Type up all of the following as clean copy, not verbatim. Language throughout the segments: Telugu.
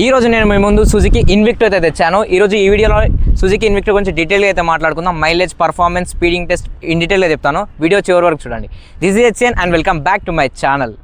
ఈ రోజు నేను మీ ముందు సుజుకి ఇన్విక్టో అయితే తెచ్చాను. ఈరోజు ఈ వీడియోలో సుజుకి ఇన్విక్టో గురించి డీటెయిల్గా అయితే మాట్లాడుకుందాం. Mileage, performance, speeding test in డీటెయిల్గా చెప్తాను. వీడియో చివరి వరకు చూడండి. This is HN and welcome back to my channel.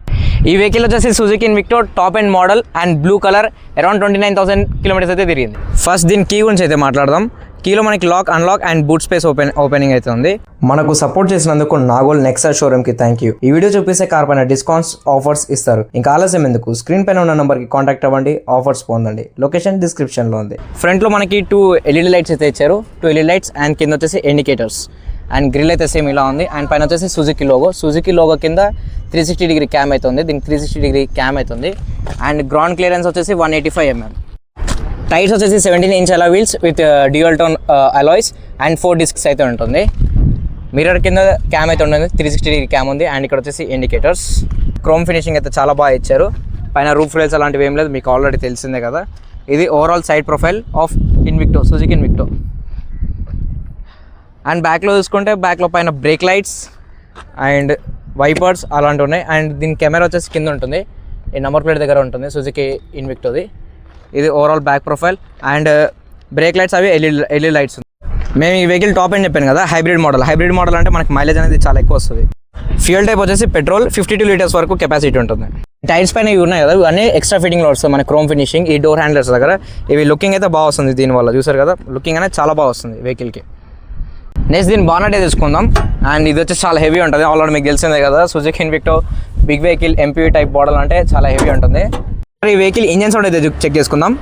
ఈ వెహికల్ వచ్చేసి Suzuki Invicto top end model and blue colour around 29,000 kilometres అయితే తిరిగింది. ఫస్ట్ దీని కీ గురించి అయితే మాట్లాడదాం. కీలో మనకి lock, unlock and boot space opening అయితే ఉంది. మనకు సపోర్ట్ చేసినందుకు నాగోల్ నెక్సా షోరూమ్ కి థ్యాంక్ యూ. ఈ వీడియో చూపిస్తే కార్ పైన డిస్కౌంట్స్, ఆఫర్స్ ఇస్తారు. ఇంకా ఆలస్యం ఎందుకు, స్క్రీన్ పైన ఉన్న నంబర్ కి కాంటాక్ట్ అవ్వండి, ఆఫర్స్ పొందండి. లొకేషన్ డిస్క్రిప్షన్ లో ఉంది. ఫ్రంట్ లో మనకి 2 LED లైట్స్ అయితే ఇచ్చారు. 2 LED లైట్స్ అండ్ కింద వచ్చేసి ఇండికేటర్స్ అండ్ గ్రిల్ అయితే సేమ్ ఇలా ఉంది. అండ్ పైన వచ్చేసి సుజుకి లోగో కింద 360 డిగ్రీ క్యామ్ అయితే ఉంది. దీనికి 360 డిగ్రీ క్యామ్ అయితే ఉంది. అండ్ గ్రౌండ్ క్లియరెన్స్ వచ్చేసి 185 mm. టైర్స్ వచ్చేసి 17-inch అలా wheels with dual tone alloys and 4 discs అయితే ఉంటుంది. మిర్రర్ కింద క్యామ్ అయితే ఉంటుంది, 360 డిగ్రీ క్యామ్ ఉంది. అండ్ ఇక్కడ వచ్చేసి ఇండికేటర్స్, క్రోమ్ ఫినిషింగ్ అయితే చాలా బాగా ఇచ్చారు. పైన రూఫ్ రైల్స్ అలాంటివి ఏం లేదు, మీకు ఆల్రెడీ తెలిసిందే కదా. ఇది overall side profile of Invicto, Suzuki Invicto. And బ్యాక్లో చూసుకుంటే బ్యాక్లో పైన బ్రేక్ లైట్స్ అండ్ వైపర్స్ అలాంటివి ఉన్నాయి. అండ్ దీని కెమెరా వచ్చేసి కింద ఉంటుంది, ఈ నెంబర్ ప్లేట్ దగ్గర ఉంటుంది సుజుకి ఇన్విక్టోది. ఇది overall back profile and break lights అవి ఎల్ఈడి లైట్స్ ఉంది. మేము ఈ వెహికల్ టాప్ అని చెప్పాను కదా, హైబ్రిడ్ మోడల్ అంటే మనకి మైలేజ్ అనేది చాలా ఎక్కువ వస్తుంది. ఫ్యూయల్ టైప్ వచ్చేసి పెట్రోల్, 52 లీటర్స్ వరకు కెపాసిటీ ఉంటుంది. టైర్స్ పైన ఇవి ఉన్నాయి కదా, ఇవన్నీ ఎక్స్ట్రా ఫిట్టింగ్లో వస్తుంది. మన క్రోమ్ ఫినిషింగ్, ఈ డోర్ హ్యాండిల్స్ దగ్గర ఇవి లుకింగ్ అయితే బాగా వస్తుంది. దీనివల్ల చూసారు కదా, లుకింగ్ అనేది చాలా బాగా వస్తుంది వెహికల్కి. నెక్స్ట్ దీని బానెట్ తీసుకుందాం. అండ్ ఇది వచ్చేసి చాలా హెవీ ఉంటుంది. ఆల్రెడీ మీకు తెలిసిందే కదా, Suzuki Invicto big vehicle MPV type model అంటే చాలా హెవీ ఉంటుంది. ఈ వెహికల్ ఇంజన్ సౌండ్ అయితే చెక్ చేసుకుందాం.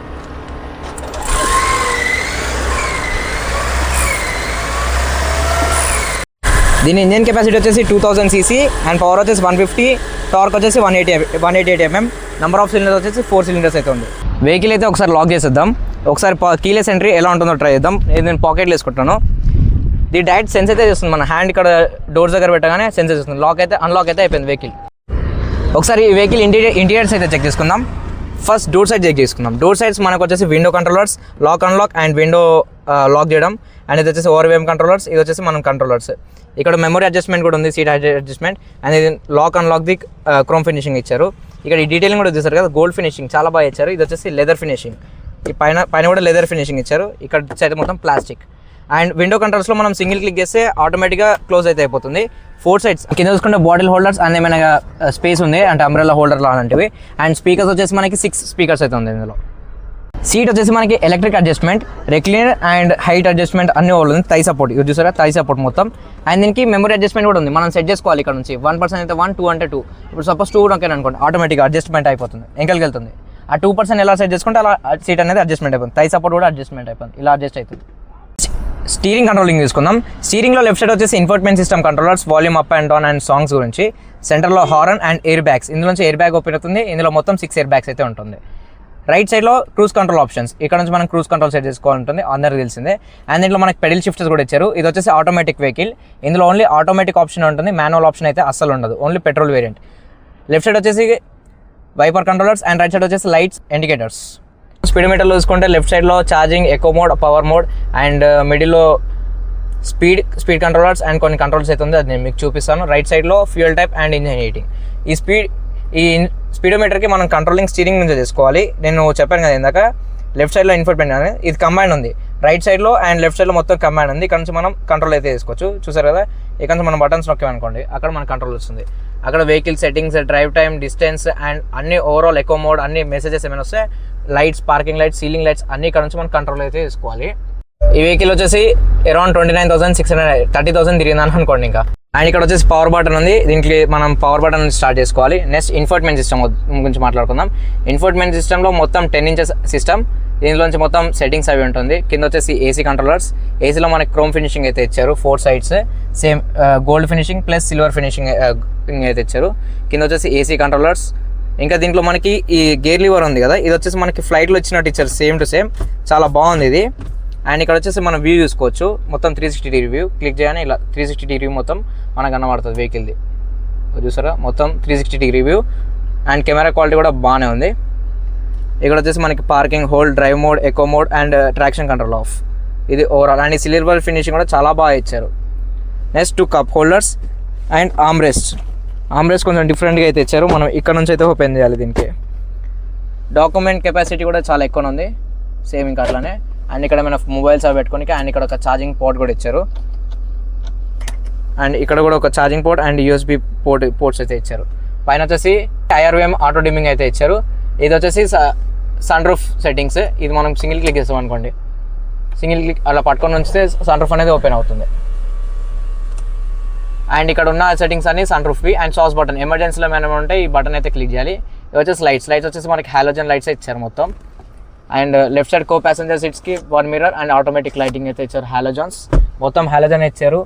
దీని ఇంజన్ కెపాసిటీ వచ్చేసి 2000 cc అండ్ పవర్ వచ్చేసి 150, టార్క్ వచ్చేసి 188 mm. నెంబర్ ఆఫ్ సిలిండర్స్ వచ్చేసి 4 cylinders అయితే ఉంది. వెహికల్ అయితే ఒకసారి లాక్ చేసేద్దాం. ఒకసారి కీలెస్ ఎంట్రీ ఎలా ఉంటుందో ట్రై చేద్దాం. నేను పాకెట్లో వేసుకుంటాను. దీని డైరెక్ట్ సెన్స్ అయితే చేస్తుంది. మన హ్యాండ్ ఇక్కడ డోర్స్ దగ్గర పెట్టగానే సెన్స్ చేస్తుంది. లాక్ అయితే అన్లాక్ అయితే అయిపోయింది వెహికల్. ఒకసారి ఈ వెహికల్ ఇంటీరియర్స్ అయితే చెక్ చేసుకుందాం. ఫస్ట్ డోర్ సైడ్ చెక్ చేసుకుందాం. డోర్ సైడ్స్ మనకు వచ్చేసి window controllers, lock unlock and window lock చేయడం. అండ్ ఇది వచ్చేసి ఓవర్వేమ్ కంట్రోలర్స్, ఇది వచ్చేసి మనం కంట్రోలర్స్. ఇక్కడ మెమరీ అడ్జస్ట్మెంట్ కూడా ఉంది, సీట్ అడ్జస్ట్మెంట్. అండ్ ఇది lock unlock the chrome finishing ఇచ్చారు. ఇక్కడ ఈ డీటెయిలింగ్ కూడా చూసారు కదా, గోల్డ్ ఫినిషింగ్ చాలా బాగా ఇచ్చారు. ఇది వచ్చేసి లెదర్ ఫినిషింగ్, ఈ పైన కూడా లెదర్ ఫినిషింగ్ ఇచ్చారు. ఇక్కడ అయితే మొత్తం ప్లాస్టిక్. అండ్ విండో కంట్రోల్స్లో మనం సింగిల్ క్లిక్ చేస్తే ఆటోమేటిక్గా క్లోజ్ అయితే అయిపోతుంది. 4 sides కింద చూసుకుంటే బాటిల్ హోల్డర్స్ అండ్ ఏమైనా స్పేస్ ఉంది అంటే అంబ్రెల్లా హోల్డర్ లాంటివి. అండ్ స్పీకర్స్ వచ్చేసి మనకి 6 స్పీకర్స్ అయితే ఉంది ఇందులో. సీట్ వచ్చేసి మనకి electric adjustment, recliner and height adjustment అన్ని ఉంది. థై సపోర్ట్, ఇది చూసారా థై సపోర్ట్ మొత్తం. అండ్ దీనికి మెమరీ అడ్జస్ట్మెంట్ కూడా ఉంది. మనం సెట్ చేసుకోవాలి ఇక్కడ నుంచి. 1% అయితే 1, 2 అంటే 2. ఇప్పుడు సపోజ్ 2 ఓకే అనుకోండి, ఆటోమేటిక్గా అడ్జస్ట్మెంట్ అయిపోతుంది, ఎంకల్కి వెళ్తుంది. ఆ 2% ఎలా సెట్ చేసుకుంటే అలా సీట్ అనేది అడ్జస్ట్మెంట్ అయిపోతుంది. థై సపోర్ట్ కూడా అడ్జస్ట్మెంట్ అయిపోతుంది, ఇలా అడ్జస్ట్ అవుతుంది. స్టీరింగ్ కంట్రోలింగ్ తీసుకుందాం. స్టీరింగ్లో లెఫ్ట్ సైడ్ వచ్చేసి infotainment system controllers, volume up and down and songs గురించి. సెంటర్లో హారన్ అండ్ ఎయిర్ బ్యాగ్స్, ఇందులో నుంచి ఎయిర్ బ్యాగ్ ఓపెన్ అవుతుంది. ఇందులో మొత్తం 6 ఎయిర్ బ్యాగ్స్ అయితే ఉంటుంది. రైట్ సైడ్లో క్రూజ్ కంట్రోల్ ఆప్షన్స్, ఇక్కడ నుంచి మనం క్రూజ్ కంట్రోల్ సెట్ చేసుకోవాలంటుంది, అందరికీ తెలిసిందే. అండ్ దీంట్లో మనకి పెడల్ షిఫ్టర్స్ కూడా ఇచ్చారు. ఇది వచ్చేసి ఆటోమేటిక్ వెహికల్, ఇందులో ఓన్లీ ఆటోమేటిక్ ఆప్షన్ ఉంటుంది, మాన్యువల్ ఆప్షన్ అయితే అస్సలు ఉండదు, only petrol variant. Left side వచ్చేసి wiper controllers and right side వచ్చేసి లైట్స్, ఇండికేటర్స్. స్పీడోమీటర్లో చూసుకుంటే లెఫ్ట్ సైడ్లో charging, eco mode, power mode and మిడిల్లో స్పీడ్ కంట్రోలర్స్ అండ్ కొన్ని కంట్రోల్స్ అయితే ఉంది, అది నేను మీకు చూపిస్తాను. రైట్ సైడ్లో fuel type and engine heating. ఈ స్పీడోమీటర్కి మనం కంట్రోలింగ్ స్టీరింగ్ నుంచి చేసుకోవాలి. నేను చెప్పాను కదా ఇందాక, లెఫ్ట్ సైడ్లో ఇన్ఫోటైన్మెంట్ అనేది ఇది కంబైన్ ఉంది. రైట్ సైడ్లో అండ్ లెఫ్ట్ సైడ్లో మొత్తం కంబైన్ ఉంది. ఇక్కడ నుంచి మనం కంట్రోల్ అయితే చేసుకోవచ్చు. చూసారు కదా, ఇక్కడ నుంచి మనం బటన్స్ నొక్కామనుకోండి, అక్కడ మన కంట్రోల్ వస్తుంది. అక్కడ vehicle settings, drive time, distance and అన్ని ఓవరాల్ ఎకో మోడ్ అన్ని మెసేజెస్ ఏమైనా వస్తే lights, parking lights, ceiling lights అన్ని ఇక్కడ నుంచి మనం కంట్రోల్ అయితే చేసుకోవాలి. ఈ వెహికల్ వచ్చేసి అరౌండ్ 29,600 30,000 తిరిగిందని అనుకోండి ఇంకా. అండ్ ఇక్కడ వచ్చేసి పవర్ బటన్ ఉంది, దీనికి మనం పవర్ బటన్ స్టార్ట్ చేసుకోవాలి. నెక్స్ట్ ఇన్ఫోటైన్మెంట్ సిస్టమ్ గురించి మాట్లాడుకుందాం. ఇన్ఫోటైన్మెంట్ సిస్టంలో మొత్తం 10 inches సిస్టమ్, దీనిలోంచి మొత్తం సెట్టింగ్స్ అవి ఉంటుంది. కింద వచ్చేసి ఏసీ కంట్రోలర్స్, ఏసీలో మనకి క్రోమ్ ఫినిషింగ్ అయితే ఇచ్చారు. 4 sides same gold finishing plus silver finishing అయితే ఇచ్చారు. కింద వచ్చేసి ఏసీ కంట్రోలర్స్. ఇంకా దీంట్లో మనకి ఈ గేర్ లివర్ ఉంది కదా, ఇది వచ్చేసి మనకి ఫ్లైట్లో ఇచ్చినట్టు ఇచ్చారు, సేమ్ టు సేమ్, చాలా బాగుంది ఇది. అండ్ ఇక్కడ వచ్చేసి మనం వ్యూ చూసుకోవచ్చు, మొత్తం 360 డిగ్రీ వ్యూ. క్లిక్ చేయగానే ఇలా 360 డిగ్రీ మొత్తం మనకు కనబడుతుంది వెహికల్ది, చూసారా మొత్తం 360 degree view. And camera quality కూడా బాగానే ఉంది. ఇక్కడ వచ్చేసి మనకి parking, hold, drive mode, echo mode and traction control of, ఇది ఓవరాల్. అండ్ ఈ సిల్వర్ ఫినిషింగ్ కూడా చాలా బాగా ఇచ్చారు. Next 2 cup holders and armrest కొంచెం డిఫరెంట్గా అయితే ఇచ్చారు. మనం ఇక్కడ నుంచి అయితే ఓపెన్ చేయాలి దీనికి. డాక్యుమెంట్ కెపాసిటీ కూడా చాలా ఎక్కువ ఉంది, సేమ్ ఇంకా అట్లానే. అండ్ ఇక్కడ మన మొబైల్స్ అవి పెట్టుకోనికి అండ్ ఇక్కడ ఒక ఛార్జింగ్ పోర్ట్ కూడా ఇచ్చారు. అండ్ ఇక్కడ కూడా ఒక charging port and USB ports అయితే ఇచ్చారు. పైన వచ్చేసి IRVM ఆటో డిమ్మింగ్ అయితే ఇచ్చారు. ఇది వచ్చేసి సన్ రూఫ్ సెట్టింగ్స్. ఇది మనం సింగిల్ క్లిక్ చేస్తాం అనుకోండి, సింగిల్ క్లిక్ అలా పట్టుకొని ఉంచితే సన్ రూఫ్ అనేది ఓపెన్ అవుతుంది. అండ్ ఇక్కడ ఉన్న సెట్టింగ్స్ అన్ని సన్ రూఫ్వి. అండ్ సాస్ బటన్, ఎమర్జెన్సీలో ఏమైనా ఉంటే ఈ బటన్ అయితే క్లిక్ చేయాలి. ఇది వచ్చేసి లైట్స్ వచ్చేసి మనకి హాలోజన్ లైట్స్ ఇచ్చారు మొత్తం. And left side co passenger సీట్స్కి 1 మిర్రర్ అండ్ ఆటోమేటిక్ లైటింగ్ అయితే ఇచ్చారు. హాలోజన్స్ మొత్తం హాలోజన్ ఇచ్చారు.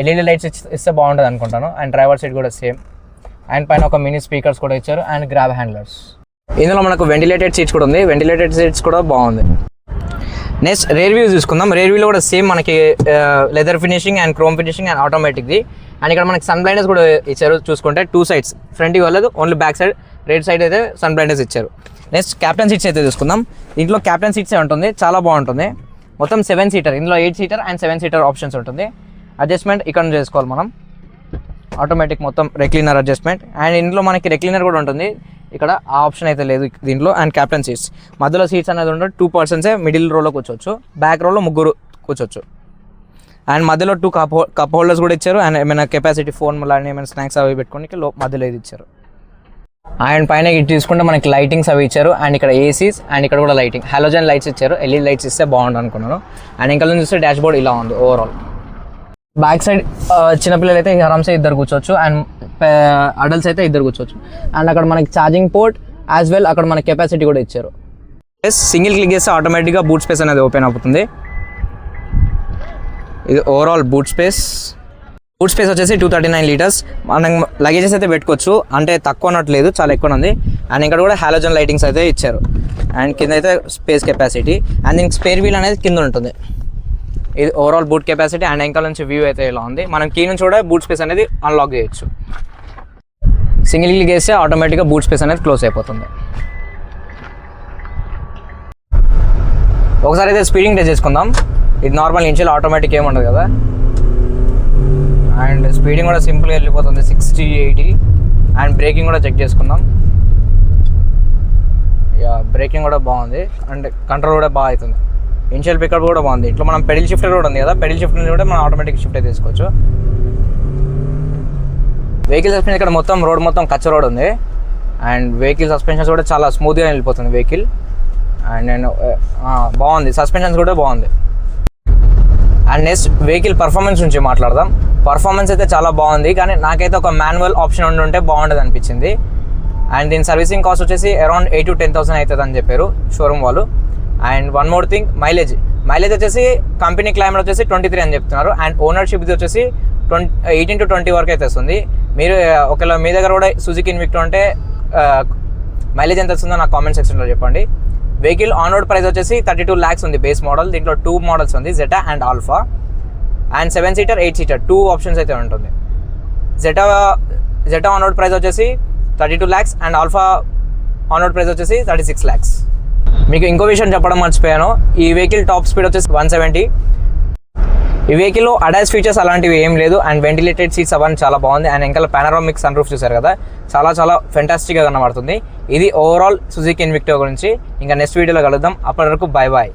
LED లైట్స్ ఇస్తే బాగుంటుంది అనుకుంటాను. అండ్ డ్రైవర్ సీట్ కూడా సేమ్. అండ్ పైన ఒక మినీ స్పీకర్స్ కూడా ఇచ్చారు అండ్ గ్రాబ్ హ్యాండ్లర్స్. ఇందులో మనకు వెంటిలేటెడ్ సీట్స్ కూడా ఉంది, వెంటిలేటెడ్ సీట్స్ కూడా బాగుంది. నెక్స్ట్ రేర్ వ్యూ చూసుకుందాం. రేర్ వ్యూలో కూడా సేమ్ మనకి leather finishing and chrome finishing and ఆటోమేటిక్ది. అండ్ ఇక్కడ మనకి సన్ బ్లైండర్స్ కూడా ఇచ్చారు. చూసుకుంటే 2 సైడ్స్, ఫ్రంట్ ఇవ్వలేదు, only back side right side అయితే సన్ బ్లైండర్స్ ఇచ్చారు. నెక్స్ట్ క్యాప్టెన్ సీట్స్ అయితే చూసుకుందాం. దీంట్లో క్యాప్టెన్ సీట్సే ఉంటుంది, చాలా బాగుంటుంది. మొత్తం 7 సీటర్, ఇందులో 8 సీటర్ అండ్ 7 సీటర్ ఆప్షన్స్ ఉంటుంది. అడ్జస్ట్మెంట్ ఇక్కడ నుంచి చేసుకోవాలి మనం, ఆటోమేటిక్ మొత్తం రెక్లీనర్ అడ్జస్ట్మెంట్. అండ్ ఇందులో మనకి రెక్లీనర్ కూడా ఉంటుంది, ఇక్కడ ఆ ఆప్షన్ అయితే లేదు దీంట్లో. అండ్ క్యాప్టెన్ సీట్స్ మధ్యలో సీట్స్ అనేది ఉంటుంది, 2 పర్సన్సే మిడిల్ రోలో కూర్చోవచ్చు, బ్యాక్ రోలో 3 కూర్చోవచ్చు. అండ్ మధ్యలో 2 కప్ హోల్డర్స్ కూడా ఇచ్చారు. అండ్ ఏమైనా కెపాసిటీ ఫోన్ లాంటి ఏమైనా స్నాక్స్ అవి పెట్టుకోనికి మధ్యలో ఇది ఇచ్చారు. అండ్ పైన ఇటు తీసుకుంటే మనకి లైటింగ్స్ అవి ఇచ్చారు. అండ్ ఇక్కడ ఏసీస్ అండ్ ఇక్కడ కూడా లైటింగ్, హాలోజన్ లైట్స్ ఇచ్చారు. LED లైట్స్ ఇస్తే బాగుండు అనుకున్నాను. అండ్ ఇంకా చూస్తే డాష్ బోర్డ్ ఇలా ఉంది ఓవరాల్. బ్యాక్ సైడ్ చిన్నపిల్లలు అయితే ఆరామ్సే 2 కూర్చోవచ్చు అండ్ అడల్ట్స్ అయితే 2 కూర్చోవచ్చు. అండ్ అక్కడ మనకి ఛార్జింగ్ పోర్ట్ యాజ్ వెల్ అక్కడ మనకి కెపాసిటీ కూడా ఇచ్చారు. సింగిల్ క్లిక్ చేస్తే ఆటోమేటిక్గా బూట్ స్పేస్ అనేది ఓపెన్ అవుతుంది. ఇది ఓవరాల్ బూట్ స్పేస్ వచ్చేసి 239 లీటర్స్. మనం లగేజెస్ అయితే పెట్టుకోవచ్చు, అంటే తక్కువ అన్నట్లేదు, చాలా ఎక్కువ ఉంది. అండ్ ఇక్కడ కూడా హాలోజన్ లైటింగ్స్ అయితే ఇచ్చారు. అండ్ కింద అయితే స్పేస్ కెపాసిటీ అండ్ దీనికి స్పేర్ వీల్ అనేది కింద ఉంటుంది. ఇది ఓవరాల్ బూట్ కెపాసిటీ. అండ్ వెనకాల నుంచి వ్యూ అయితే ఇలా ఉంది. మనం కీ నుంచి కూడా బూట్ స్పేస్ అనేది అన్లాక్ చేయొచ్చు. సింగిల్ క్లిక్ చేస్తే ఆటోమేటిక్గా బూట్ స్పేస్ అనేది క్లోజ్ అయిపోతుంది. ఒకసారి అయితే స్పీడింగ్ టెస్ట్ చేసుకుందాం. ఇది నార్మల్ ఇన్షియల్ ఆటోమేటిక్ ఏమి ఉండదు కదా. అండ్ స్పీడింగ్ కూడా సింపుల్గా వెళ్ళిపోతుంది 60, 80. అండ్ బ్రేకింగ్ కూడా చెక్ చేసుకుందాం. బ్రేకింగ్ కూడా బాగుంది అండ్ కంట్రోల్ కూడా బాగా అవుతుంది. ఇన్షియల్ పికప్ కూడా బాగుంది. ఇంట్లో మనం పెడిల్ షిఫ్టర్ కూడా ఉంది కదా, పెడిల్ షిఫ్టర్ కూడా మనం ఆటోమేటిక్ షిఫ్ట్ అయితే తీసుకోవచ్చు. వెహికల్ సస్పెన్షన్ ఇక్కడ మొత్తం రోడ్ మొత్తం కచ్చ రోడ్ ఉంది. అండ్ వెహికల్ సస్పెన్షన్స్ కూడా చాలా స్మూత్గా వెళ్ళిపోతుంది వెహికల్. అండ్ నేను బాగుంది, సస్పెన్షన్స్ కూడా బాగుంది. అండ్ నెక్స్ట్ వెహికల్ పర్ఫార్మెన్స్ నుంచి మాట్లాడదాం. పర్ఫార్మెన్స్ అయితే చాలా బాగుంది, కానీ నాకైతే ఒక మాన్యువల్ ఆప్షన్ ఉంటే బాగుండదు అనిపించింది. అండ్ దీని సర్వీసింగ్ కాస్ట్ వచ్చేసి అరౌండ్ 8,000 to 10,000 అవుతుంది అని చెప్పారు షోరూమ్ వాళ్ళు. And one more thing, mileage వచ్చేసి కంపెనీ క్లైమేట్ వచ్చేసి 23 అని చెప్తున్నారు. అండ్ ఓనర్షిప్ ఇది వచ్చేసి 18 to 20 వరకు అయితే వస్తుంది. మీరు ఒకవేళ మీ దగ్గర కూడా సుజుకి ఇన్విక్టో అంటే మైలేజ్ ఎంత వస్తుందో నాకు కామెంట్ సెక్షన్లో చెప్పండి. వెహికల్ ఆన్ రోడ్ ప్రైస్ వచ్చేసి 32 lakhs ఉంది బేస్ మోడల్. దీంట్లో 2 మోడల్స్ ఉంది, Zeta and alpha. And 7 seater 8 seater 2 options అయితే ఉంటుంది. జెటా ఆన్ రోడ్ ప్రైస్ వచ్చేసి 32 lakhs and alpha on road price వచ్చేసి 36 lakhs. మీకు ఇంకో విషయం చెప్పడం మర్చిపోయాను, ఈ వెహికల్ టాప్ స్పీడ్ వచ్చేసి 170. ఈ వెహికల్లో అడాస్ ఫీచర్స్ అలాంటివి ఏం లేదు. అండ్ వెంటిలేటెడ్ సీట్స్ అవన్నీ చాలా బాగుంది. అండ్ ఇంకా పానరామిక్ సన్ రూఫ్ చూసారు కదా, చాలా ఫెంటాస్టిక్గా కనబడుతుంది. ఇది ఓవరాల్ సుజుకి ఇన్విక్టో గురించి. ఇంకా నెక్స్ట్ వీడియోలో కలుద్దాం. అప్పటి వరకు బై బాయ్.